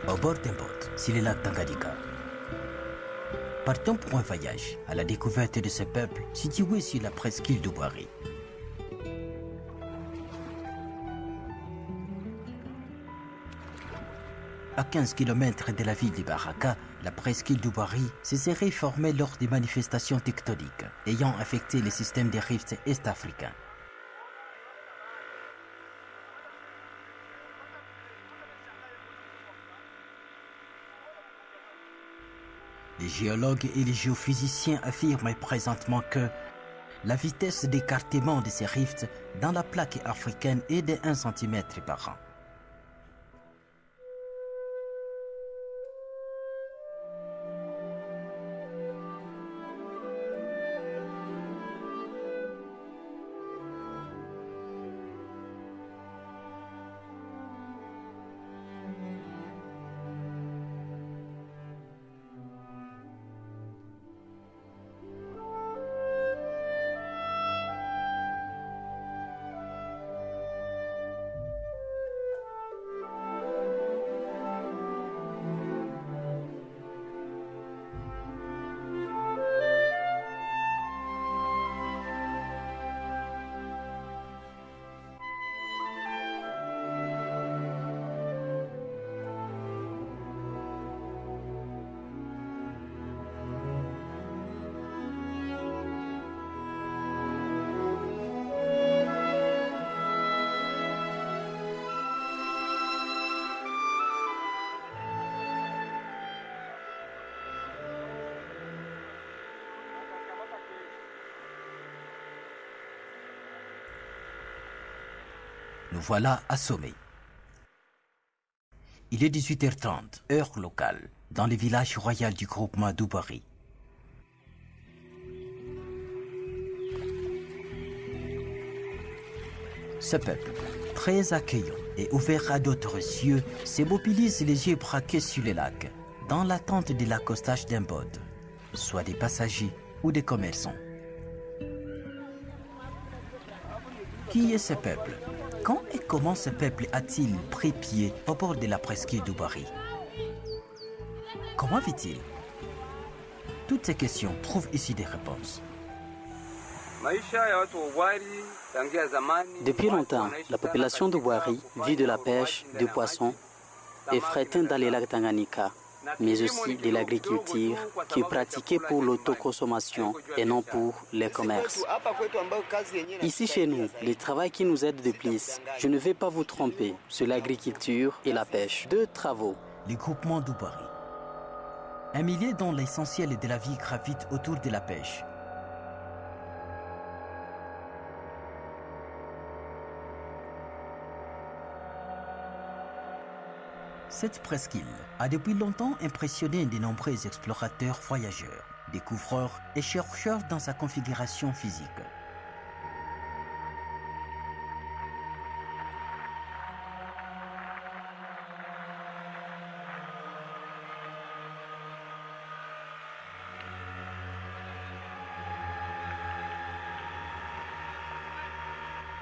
au bord d'un boat sur le lac Tanganyika. Partons pour un voyage à la découverte de ce peuple situé sur la presqu'île de Bouari. À 15 km de la ville de Baraka, la presqu'île de Bouari se serait formée lors des manifestations tectoniques ayant affecté le système des rifts est-africains. Les géologues et les géophysiciens affirment présentement que la vitesse d'écartement de ces rifts dans la plaque africaine est de 1 cm par an. Nous voilà assommés. Il est 18h30, heure locale, dans le village royal du groupement d'Oubari. Ce peuple, très accueillant et ouvert à d'autres yeux, se mobilise les yeux braqués sur le lac, dans l'attente de l'accostage d'un boat, soit des passagers ou des commerçants. Qui est ce peuple? Quand et comment ce peuple a-t-il pris pied au bord de la presqu'île d'Oubari? Comment vit-il? Toutes ces questions trouvent ici des réponses. Depuis longtemps, la population de Bouari vit de la pêche, du poisson et fréquente dans les lacs Tanganyika, mais aussi de l'agriculture qui est pratiquée pour l'autoconsommation et non pour les commerces. Ici chez nous, le travail qui nous aide de plus, je ne vais pas vous tromper, c'est l'agriculture et la pêche. Deux travaux. Le groupement d'Oubari. Un milieu dont l'essentiel de la vie gravite autour de la pêche. Cette presqu'île a depuis longtemps impressionné de nombreux explorateurs voyageurs, découvreurs et chercheurs dans sa configuration physique.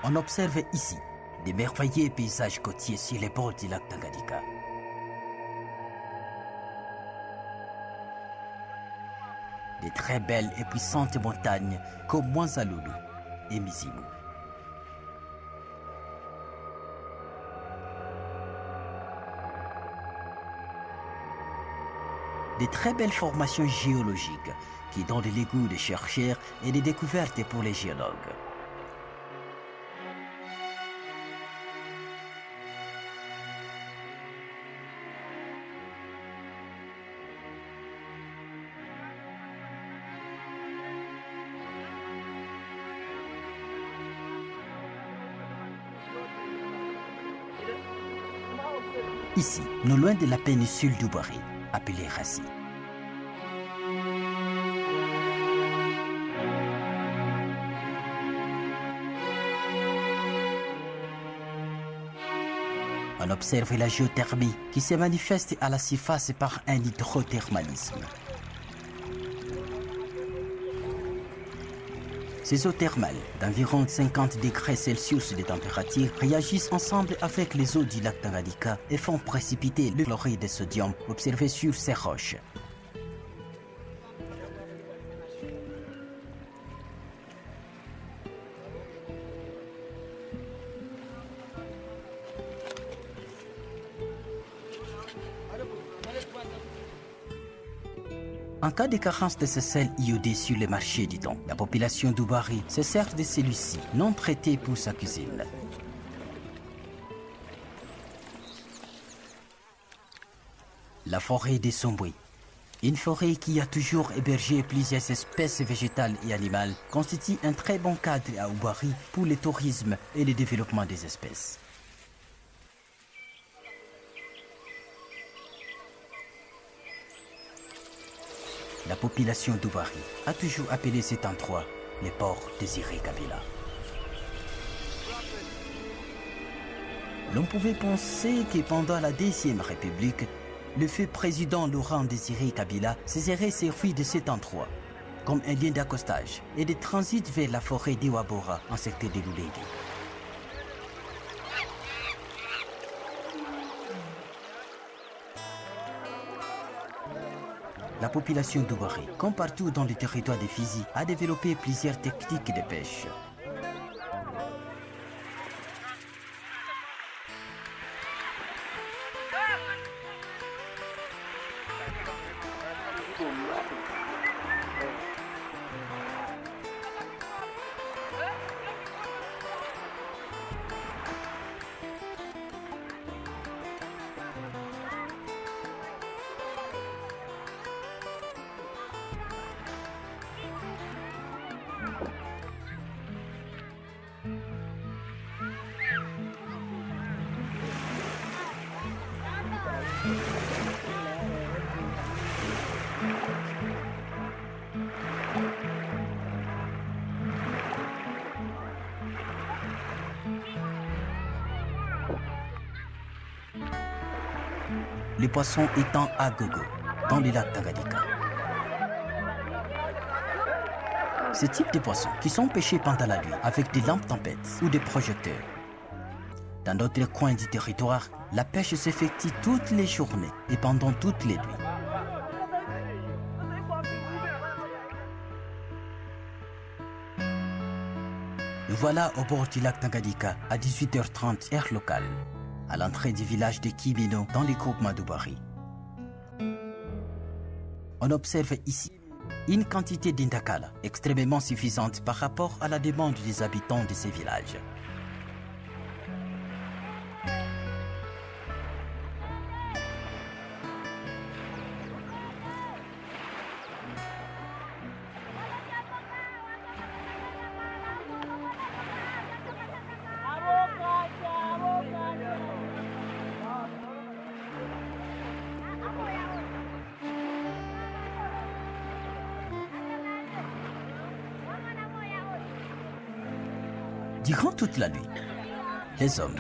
On observe ici des merveilleux paysages côtiers sur les bords du lac Tanganyika. Des très belles et puissantes montagnes comme Mwanzalulu et Mizimu. Des très belles formations géologiques qui donnent les goûts des chercheurs et des découvertes pour les géologues. Ici, non loin de la péninsule d'Oubari, appelée Rassi. On observe la géothermie qui se manifeste à la surface par un hydrothermalisme. Ces eaux thermales, d'environ 50 degrés Celsius de température, réagissent ensemble avec les eaux du lac Tanganyika et font précipiter le chlorure de sodium observé sur ces roches. En cas de carence de ce sel iodé sur les marchés du temps, la population d'Oubari se sert de celui-ci, non traité pour sa cuisine. La forêt des Sombouis. Une forêt qui a toujours hébergé plusieurs espèces végétales et animales constitue un très bon cadre à Oubari pour le tourisme et le développement des espèces. La population d'Oubari a toujours appelé cet endroit le port Désiré Kabila. L'on pouvait penser que pendant la Deuxième République, le feu président Laurent Désiré Kabila se serait servi de cet endroit comme un lien d'accostage et de transit vers la forêt d'Iwabora en secteur de Loulengue. La population d'Oubari, comme partout dans le territoire de Fizi, a développé plusieurs techniques de pêche. Les poissons étant à gogo dans le lac Tanganyika. Ce type de poissons qui sont pêchés pendant la nuit avec des lampes tempêtes ou des projecteurs. Dans d'autres coins du territoire, la pêche s'effectue toutes les journées et pendant toutes les nuits. Nous voilà au bord du lac Tanganyika à 18h30 heure locale, à l'entrée du village de Kibino dans le groupement d'Oubari. On observe ici une quantité d'indakala extrêmement suffisante par rapport à la demande des habitants de ces villages. Durant toute la nuit, les hommes,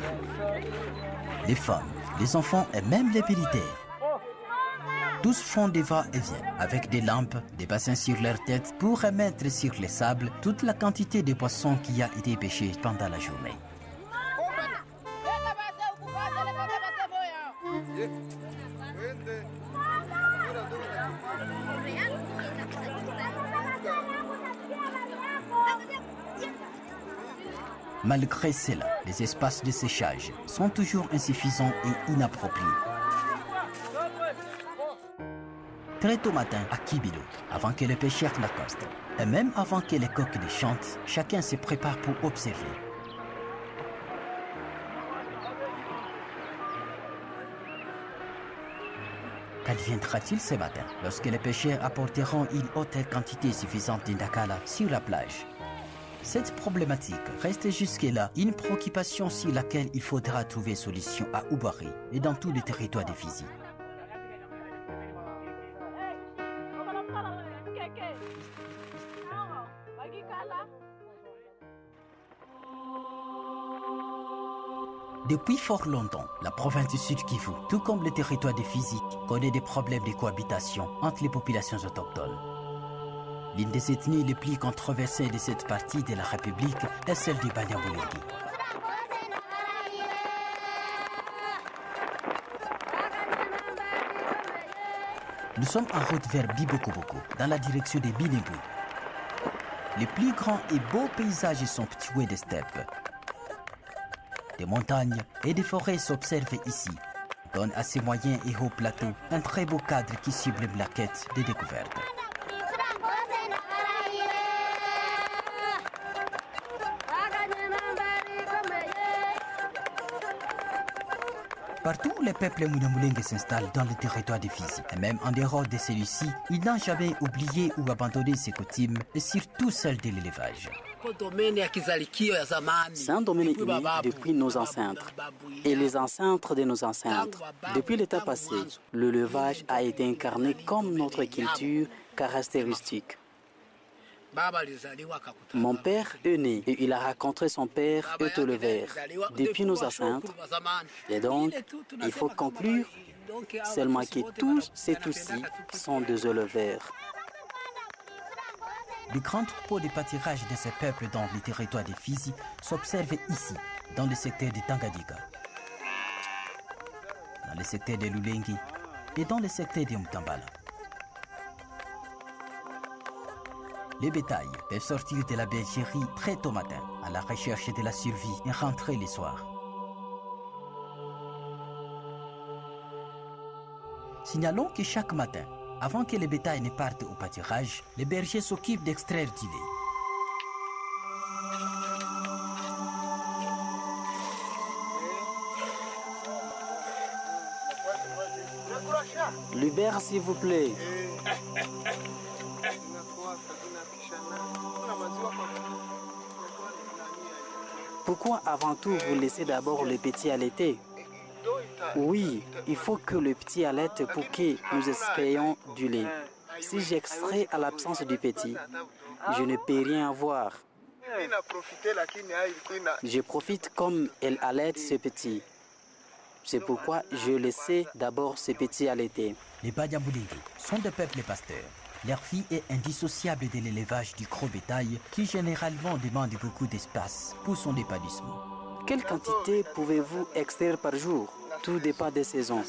les femmes, les enfants et même les militaires, tous font des va-et-vient avec des lampes, des bassins sur leur tête pour remettre sur les sables toute la quantité de poissons qui a été pêchée pendant la journée. Malgré cela, les espaces de séchage sont toujours insuffisants et inappropriés. Très tôt matin, à Kibino, avant que les pêcheurs n'accostent, et même avant que les coqs ne chantent, chacun se prépare pour observer. Qu'adviendra-t-il ce matin lorsque les pêcheurs apporteront une haute quantité suffisante d'indakala sur la plage? Cette problématique reste jusque-là une préoccupation sur laquelle il faudra trouver solution à Oubari et dans tout le territoire de Fizi. Depuis fort longtemps, la province du Sud Kivu, tout comme le territoire de Fizi, connaît des problèmes de cohabitation entre les populations autochtones. L'une des ethnies les plus controversées de cette partie de la République est celle des Banyamulenge. Nous sommes en route vers Bibokoboko, dans la direction des Bilingui. Les plus grands et beaux paysages sont situés des steppes. Des montagnes et des forêts s'observent ici, donnent à ces moyens et hauts plateaux un très beau cadre qui sublime la quête des découvertes. Partout, les peuples Munyamulenge s'installent dans le territoire de Fizi. Et même en dehors de celui-ci, ils n'ont jamais oublié ou abandonné ses coutumes, et surtout celles de l'élevage. C'est un domaine uni depuis nos ancêtres et les ancêtres de nos ancêtres. Depuis l'état passé, l'élevage a été incarné comme notre culture caractéristique. Mon père est né et il a rencontré son père est éleveur depuis nos ancêtres. Et donc, il faut conclure seulement que tous ces tous-ci sont des éleveurs. Les grands troupeaux de pâturage de ces peuples dans les territoires de Fizi s'observent ici, dans le secteur de Tanganyika, dans le secteur de Lulenge et dans le secteur de Mutambala. Les bétails peuvent sortir de la bergerie très tôt matin, à la recherche de la survie et rentrer le soir. Signalons que chaque matin, avant que les bétails ne partent au pâturage, les bergers s'occupent d'extraire du lait. L'Uber, s'il vous plaît. Pourquoi avant tout vous laissez d'abord le petit allaiter? Oui, il faut que le petit allaite pour que nous extrayons du lait. Si j'extrais à l'absence du petit, je ne peux rien avoir. Je profite comme elle allaite ce petit. C'est pourquoi je laissais d'abord ce petit allaiter. Les Banyamulenge sont des peuples pasteurs. Leur vie est indissociable de l'élevage du gros bétail qui généralement demande beaucoup d'espace pour son épanouissement. Quelle quantité pouvez-vous extraire par jour? Tout dépend des saisons.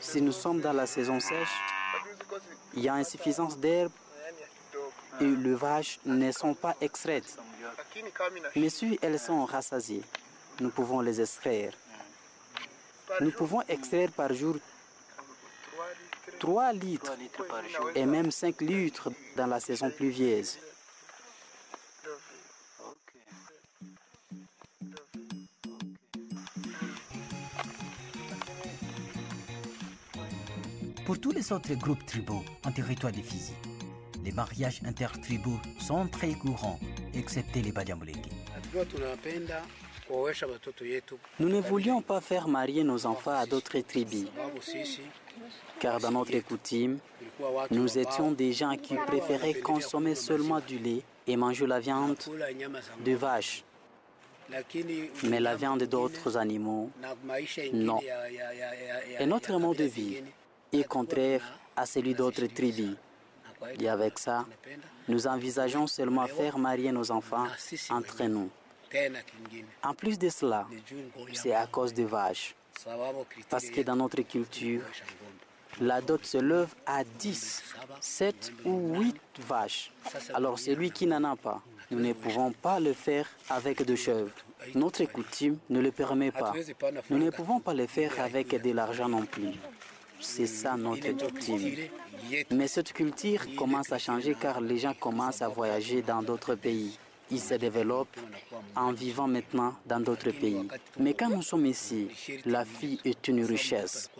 Si nous sommes dans la saison sèche, il y a insuffisance d'herbe et les vaches ne sont pas extraites. Mais si elles sont rassasiées, nous pouvons les extraire. Nous pouvons extraire par jour 3 litres et même 5 litres dans la saison pluvieuse. Pour tous les autres groupes tribaux en territoire de Fizi, les mariages intertribaux sont très courants, excepté les Banyamulenge. Nous ne voulions pas faire marier nos enfants à d'autres tribus, car dans notre coutume, nous étions des gens qui préféraient consommer seulement du lait et manger la viande de vache. Mais la viande d'autres animaux, non. Et notre mode de vie est contraire à celui d'autres tribus. Et avec ça, nous envisageons seulement faire marier nos enfants entre nous. En plus de cela, c'est à cause des vaches. Parce que dans notre culture, la dot se lève à 10, 7 ou 8 vaches. Alors celui qui n'en a pas, nous ne pouvons pas le faire avec des chèvres. Notre coutume ne le permet pas. Nous ne pouvons pas le faire avec de l'argent non plus. C'est ça notre coutume. Mais cette culture commence à changer car les gens commencent à voyager dans d'autres pays. Ils se développent en vivant maintenant dans d'autres pays. Mais quand nous sommes ici, la fille est une richesse.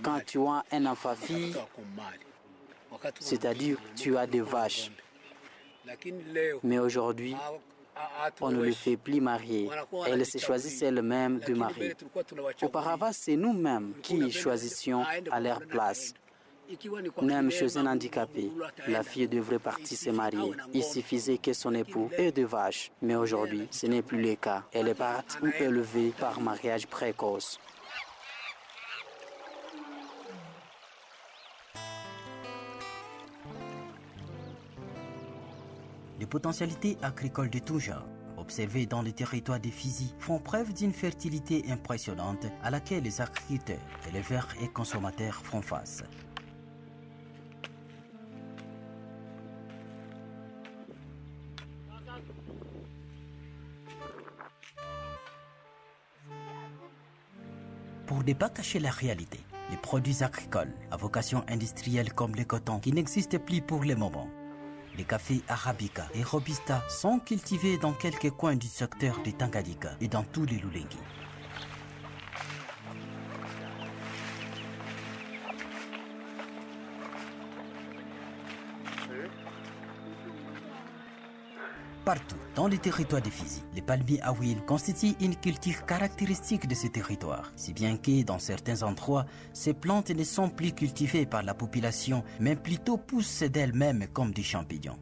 Quand tu as un enfant fille, c'est-à-dire tu as des vaches. Mais aujourd'hui, on ne le fait plus marier. Elles se choisissent elles-mêmes de marier. Auparavant, c'est nous-mêmes qui choisissions à leur place. Même chez un handicapé, la fille devrait partir se marier. Il suffisait que son époux ait des vaches. Mais aujourd'hui, ce n'est plus le cas. Elle est partie ou élevée par mariage précoce. potentialités agricoles de tout genre, observées dans les territoires de Fizi, font preuve d'une fertilité impressionnante à laquelle les agriculteurs, éleveurs et consommateurs font face. Pour ne pas cacher la réalité, les produits agricoles à vocation industrielle comme le coton qui n'existent plus pour le moment, les cafés Arabica et Robusta sont cultivés dans quelques coins du secteur de Tanganyika et dans tous les Lulengui. Partout dans les territoires de Fizi, les palmiers à huile constituent une culture caractéristique de ces territoires, si bien que dans certains endroits, ces plantes ne sont plus cultivées par la population, mais plutôt poussent d'elles-mêmes comme des champignons.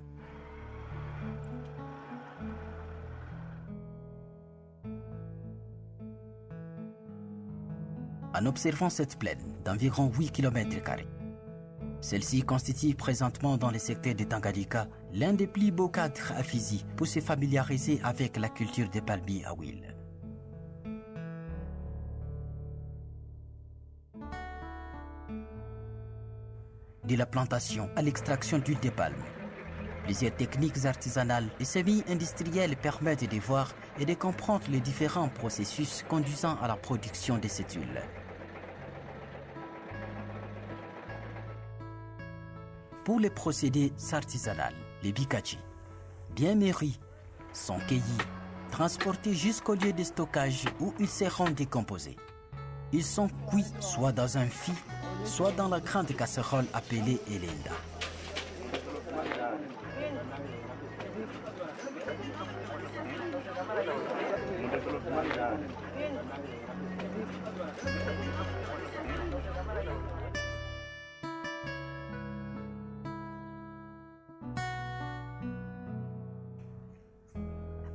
En observant cette plaine d'environ 8 km², celle-ci constitue présentement dans le secteur de Tanganyika l'un des plus beaux cadres à Fizi pour se familiariser avec la culture des palmiers à huile. De la plantation à l'extraction d'huile de palme, plusieurs techniques artisanales et semi-industrielles permettent de voir et de comprendre les différents processus conduisant à la production de cette huile. Pour les procédés artisanaux, les bikachi, bien mûris, sont cueillis, transportés jusqu'au lieu de stockage où ils seront décomposés. Ils sont cuits soit dans un fût, soit dans la grande casserole appelée elenda.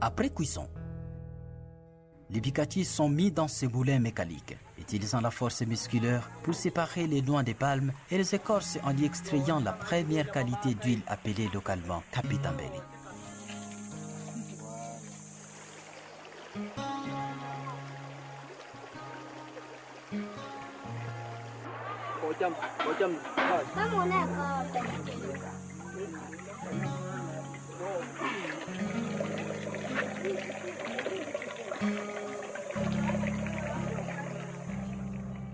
Après cuisson, les bikatis sont mis dans ces moulins mécaniques, utilisant la force musculaire pour séparer les noix de palme et les écorces en y extrayant la première qualité d'huile appelée localement kapitambeli.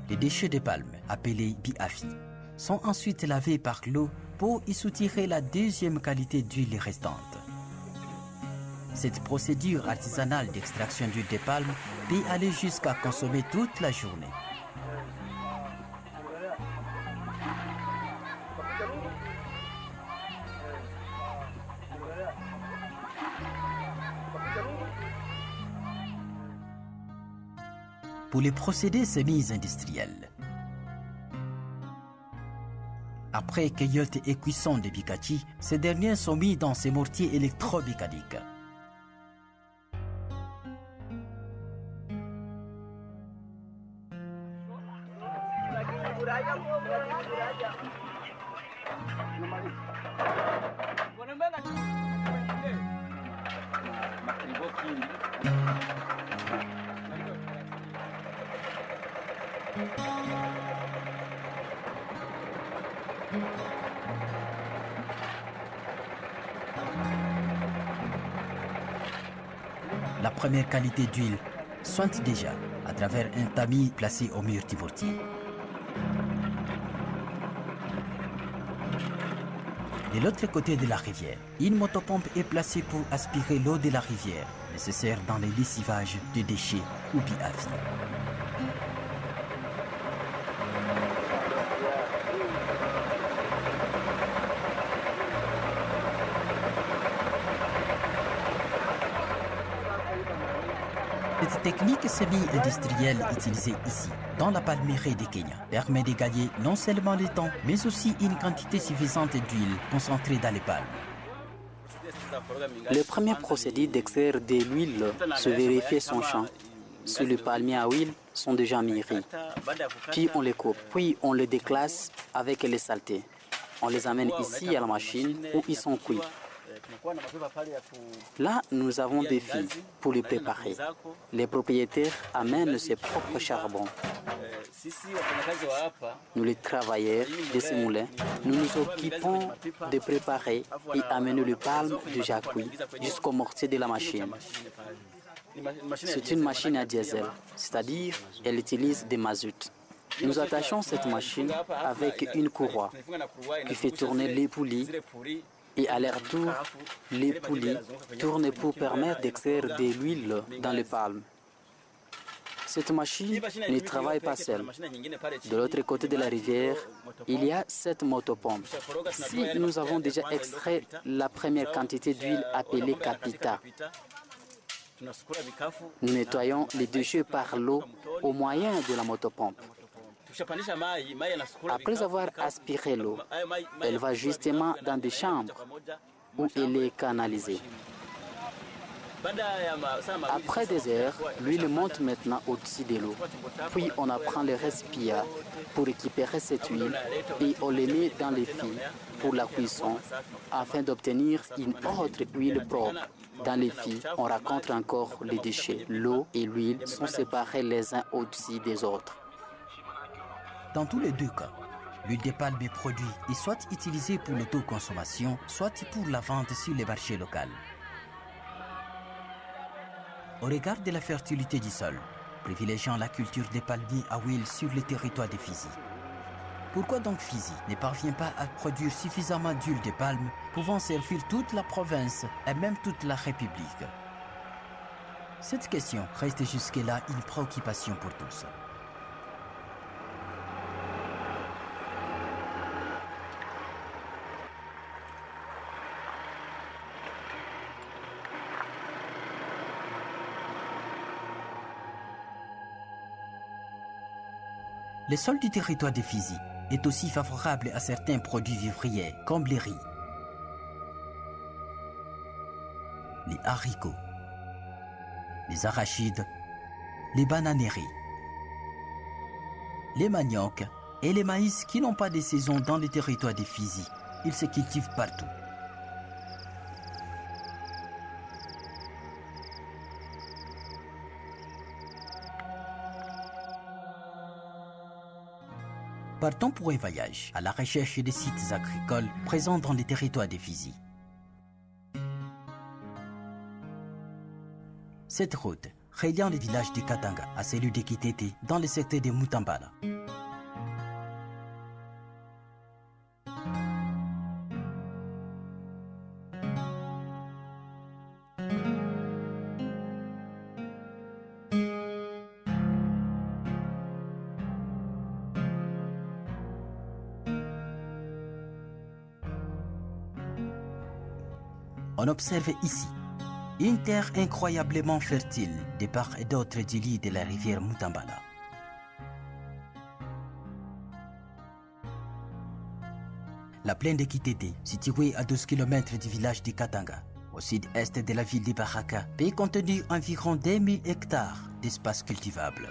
Les déchets de palme, appelés biafi, sont ensuite lavés par l'eau pour y soutirer la deuxième qualité d'huile restante. Cette procédure artisanale d'extraction d'huile de palme peut aller jusqu'à consommer toute la journée. Pour les procédés semi-industriels, après cueillette et cuisson des bikachi, ces derniers sont mis dans ces mortiers électromécaniques. La première qualité d'huile sointe déjà à travers un tamis placé au mur du mortier. De l'autre côté de la rivière, une motopompe est placée pour aspirer l'eau de la rivière, nécessaire dans les lessivages de déchets ou biafi. Cette technique semi-industrielle utilisée ici, dans la palmeraie de Kenya, permet de gagner non seulement le temps, mais aussi une quantité suffisante d'huile concentrée dans les palmes. Le premier procédé d'extraire de l'huile se vérifie son champ. Sur les palmiers à huile sont déjà mûris. Puis on les coupe, puis on les déclasse avec les saletés. On les amène ici à la machine où ils sont cuits. Là, nous avons des filles pour les préparer. Les propriétaires amènent ses propres charbons. Nous, les travailleurs de ces moulins, nous nous occupons de préparer et amener le palme de jacouille jusqu'au mortier de la machine. C'est une machine à diesel, c'est-à-dire elle utilise des mazout. Nous attachons cette machine avec une courroie qui fait tourner les poulies et à leur tour, les poulies tournent pour permettre d'extraire de l'huile dans le palme. Cette machine ne travaille pas seule. De l'autre côté de la rivière, il y a cette motopompe. Si nous avons déjà extrait la première quantité d'huile appelée capita, nous nettoyons les déchets par l'eau au moyen de la motopompe. Après avoir aspiré l'eau, elle va justement dans des chambres où elle est canalisée. Après des heures, l'huile monte maintenant au-dessus de l'eau. Puis on apprend le respire pour récupérer cette huile et on les met dans les fils pour la cuisson afin d'obtenir une autre huile propre. Dans les fils, on rencontre encore les déchets. L'eau et l'huile sont séparés les uns au-dessus des autres. Dans tous les deux cas, l'huile de palme est produit et soit utilisée pour l'autoconsommation, soit pour la vente sur les marchés locaux. Au regard de la fertilité du sol, privilégiant la culture des palmiers à huile sur le territoire de Fizi. Pourquoi donc Fizi ne parvient pas à produire suffisamment d'huile de palme pouvant servir toute la province et même toute la République? Cette question reste jusque-là une préoccupation pour tous. Le sol du territoire de Fizi est aussi favorable à certains produits vivriers comme les riz, les haricots, les arachides, les bananeries, les maniocs et les maïs qui n'ont pas de saison dans le territoire de Fizi. Ils se cultivent partout. Partons pour un voyage à la recherche des sites agricoles présents dans les territoires de Fizi. Cette route reliant le village de Katanga à celui de Kitete dans le secteur de Mutambala. On observe ici une terre incroyablement fertile de part et d'autre du lit de la rivière Mutambala. La plaine de Kitete, située à 12 km du village de Katanga, au sud-est de la ville de Baraka, peut contenir environ 2000 hectares d'espace cultivable.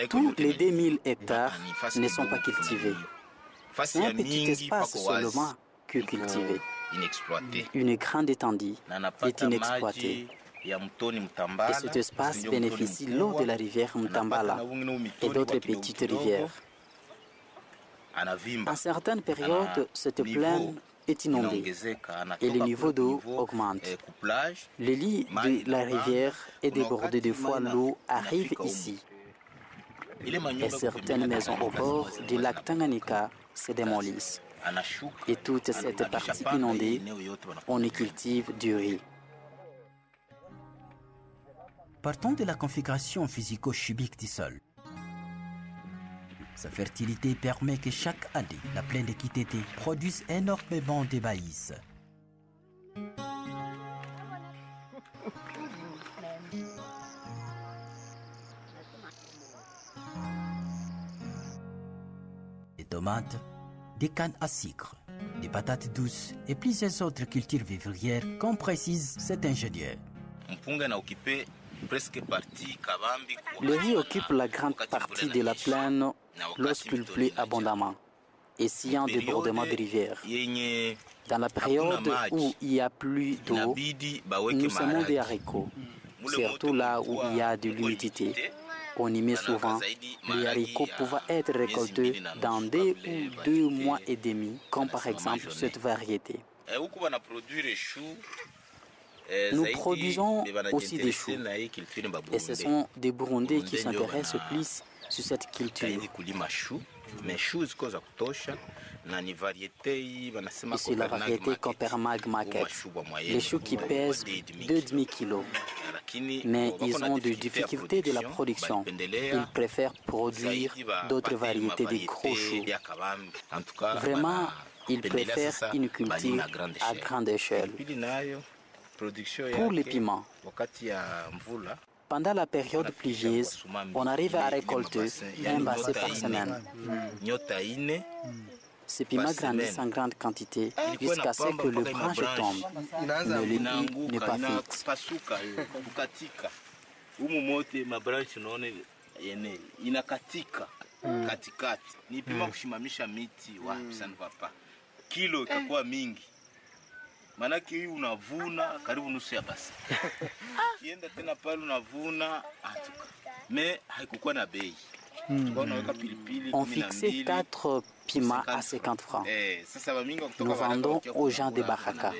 Tous les 2000 hectares ne sont pas cultivés. C'est un petit espace seulement que cultivé. Une grande étendue est inexploitée. Et cet espace bénéficie de l'eau de la rivière Mutambala et d'autres petites rivières. À certaines périodes, cette plaine est inondée et le niveau d'eau augmente. Le lit de la rivière est débordé de fois l'eau arrive ici. Et certaines maisons au bord du lac Tanganyika se démolissent. Et toute cette partie inondée, on y cultive du riz. Partons de la configuration physico-chimique du sol. Sa fertilité permet que chaque année, la plaine de Kitete produise énormément de maïs. Des tomates, des cannes à sucre, des patates douces et plusieurs autres cultures vivrières, comme précise cet ingénieur. Le riz occupe la grande partie de la plaine lorsqu'il pleut abondamment et s'il y a un débordement de rivières. Dans la période où il y a plus d'eau, nous semons des haricots, surtout là où il y a de l'humidité. On y met souvent les haricots pouvant être récoltés dans 2 ou 2 mois et demi, comme par exemple cette variété. Nous produisons aussi des choux et ce sont des Burundais qui s'intéressent plus sur cette culture. Ici, la variété Coppermag Market, les choux qui pèsent 2,5 kg. Mais ils ont des difficultés de la production. Ils préfèrent produire d'autres variétés de gros choux. Vraiment, ils préfèrent une culture à grande échelle. Pour les piments, pendant la période pluvieuse, on arrive à récolter un bassin par semaine. Ces piments grandissent en grande quantité jusqu'à ce que le branche tombe, mais le nid n'est pas fixe. Manake hii unavuna karibu nusu ya basi. Kienda tena pale unavuna atuka. Mais haikukuwa na bei. On fixait 4 piments à 50 francs. Nous vendons aux gens de Baraka.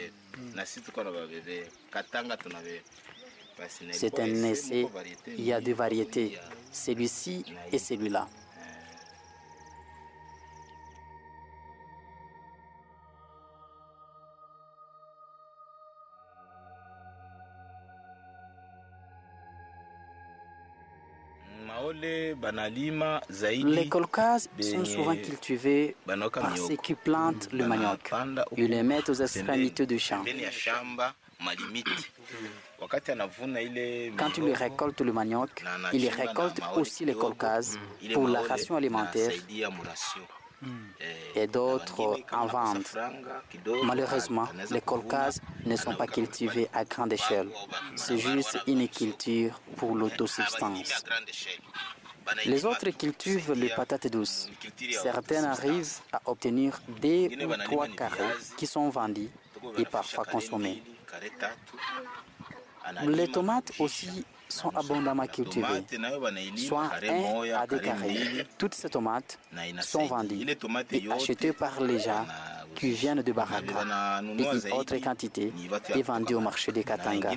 C'est un essai, il y a 2 variétés, celui-ci et celui-là. Les kolkhas sont souvent cultivés par ceux qui plantent le manioc. Ils les mettent aux extrémités du champ. Quand ils récoltent le manioc, ils récoltent aussi les kolkhas pour la ration alimentaire et d'autres en vendent. Malheureusement, les kolkhas ne sont pas cultivés à grande échelle. C'est juste une culture pour l'autosubsistance. Les autres cultivent les patates douces. Certaines arrivent à obtenir 2 ou 3 carrés qui sont vendus et parfois consommés. Les tomates aussi sont abondamment cultivées, soit 1 à 2 carrés. Toutes ces tomates sont vendues et achetées par les gens qui viennent de Baraka et une autre quantité est vendue au marché de Katanga.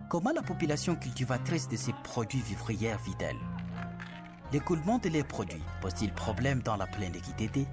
Comment la population cultivatrice de ces produits vivrières vit-elle? L'écoulement de leurs produits pose-t-il problème dans la plaine d'Équité?